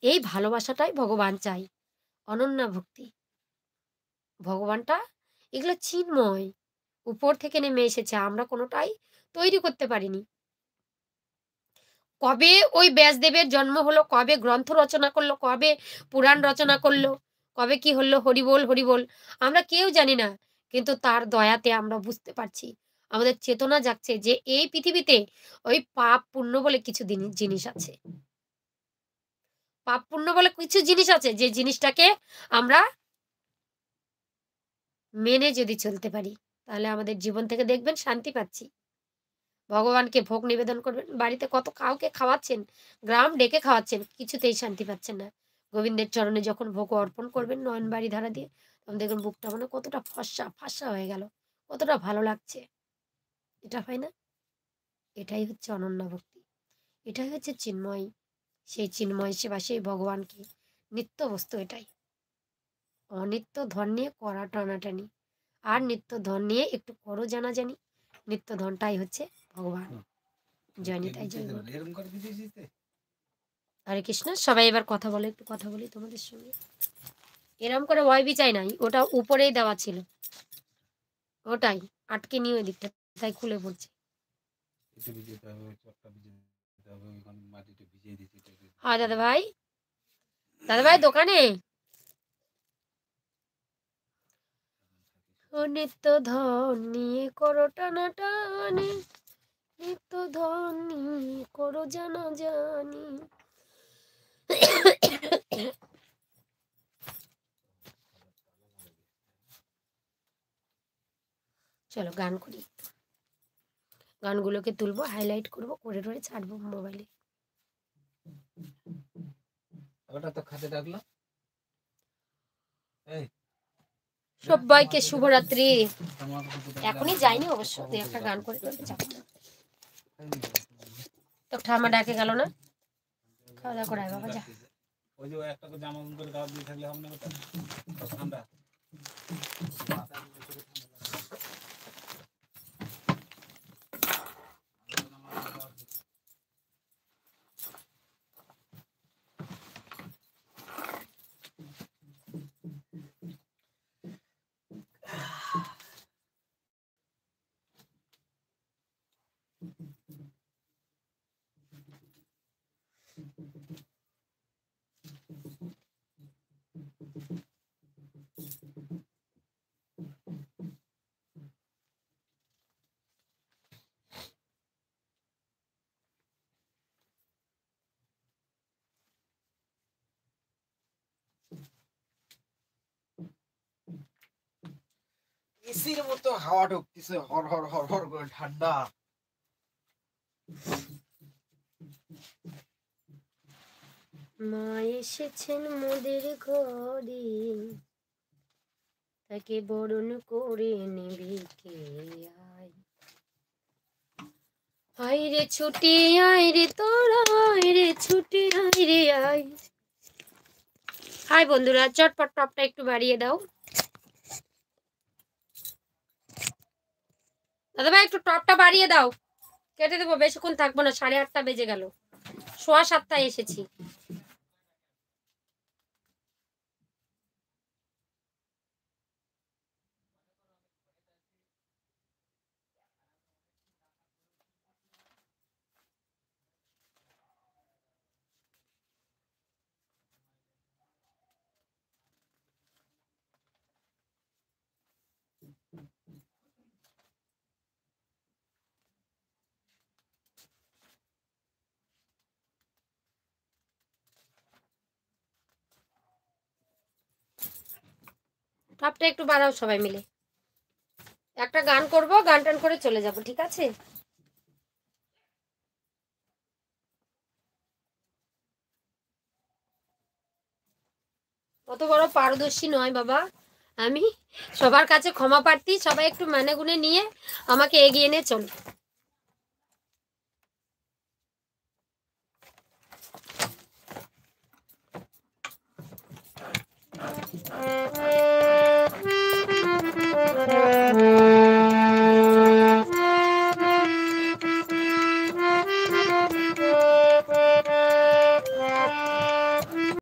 এই ভালোবাসাটাই ভগবান চাই। অনন্যা ভক্তি। ভগবানটা এগুলো চিন্ময়। উপর থেকে নেমে এসেছে। আমরা কোনটাই তৈরি করতে পারিনি। কবে ওই ব্যাসদেবের জন্ম হলো, কবে গ্রন্থ রচনা করলো, কবে পুরাণ রচনা করলো, কবে কি হলো হরিবোল, হরিবোল। আমরা কেউ জানি না। কিন্তু তার দয়াতে আমরা বুঝতে পারছি। আমাদের চেতনা জাগছে যে এই পৃথিবীতে ওই পাপ পুণ্য বলে কিছু জিনিস আছে। পাপ পুণ্য বলে কিছু জিনিস আছে যে জিনিসটাকে আমরা মেনে যদি চলতে পারি, তাহলে আমাদের জীবন থেকে দেখবেন শান্তি পাচ্ছি। ভগবানকে ভোগ নিবেদন করবেন। বাড়িতে কত কাউকে খাওয়াচ্ছেন, গ্রাম ডেকে খাওয়াচ্ছেন, কিছুতেই শান্তি পাচ্ছেন না। গোবিন্দের চরণে যখন ভোগ অর্পণ করবেন নয়নবাড়ি ধারা দিয়ে, তখন দেখবেন বুকটা মানে কতটা ফর্সা, ফর্সা হয়ে গেল। কতটা ভালো লাগছে। এটা হয় না? এটাই হচ্ছে অনন্যা ভক্তি। এটাই হচ্ছে চিন্ময়। সেই চিন্ময় সেবা, সেই ভগবানকে নিত্য বস্তু এটাই। অনিত্য ধন নিয়ে করা টানাটানি। আর নিত্য ধন নিয়ে একটু করো জানাজানি। নিত্য ধনটাই হচ্ছে ভগবান। জয় নিতাই, জয় গৌর। হরে কৃষ্ণ। সবাই এবার কথা বলে, একটু কথা বলি তোমাদের সঙ্গে। এরম করে ভয় বিচাই নাই, ওটা উপরেই দেওয়া ছিল। ওটাই আটকে নিয়ে ওই দিকটা, তাই খুলে পড়ছে। হ্যাঁ দাদা ভাই, দাদা ভাই দোকানে। ও নিত্য ধন নিয়ে করো টানাটানি, নিত্য ধন নিয়ে করো জানা জানি। চলো গান করি। গানগুলোকে তুলবো, হাইলাইট করবো, করে টরে ছাড়বো মোবাইলে। ওটা তো খাতে ডাকলো। এই সবাইকে শুভরাত্রি। এখনই যাইনি অবশ্য, তুই একটা গান করে যাবো। তো ঠাম্মা ডাকে গেল না, খাওয়া দাওয়া করায় বাবা যা। ওই যে একটা তো জামা করে দাও দিয়ে থাকলে হবে না কথা ঠান্ডা। এসির মতো হাওয়া ঢুকতেছে হর হর হর হর করে ঠান্ডা। মা এসেছেন মোদের ঘরে, তাকে বরণ করে নেবে কে? আয় আয় রে ছুটি আয় রে তোরা, আয় রে ছুটি আয় রে আয়। হাই বন্ধুরা, চটপট টপটা একটু বাড়িয়ে দাও। দাদা ভাই একটু টপটা বাড়িয়ে দাও, কেটে দেবো, বেশিক্ষণ থাকবো না, 8:30 বেজে গেল, 6:15 এসেছি। টপটা একটু বাড়াও সবাই মিলে। একটা গান করব, গান টান করে চলে যাব, ঠিক আছে? অত বড় পারদর্শী নয় বাবা আমি। সবার কাছে ক্ষমা প্রার্থী, সবাই একটু মানে গুনে নিয়ে আমাকে এগিয়ে নিয়ে চলো।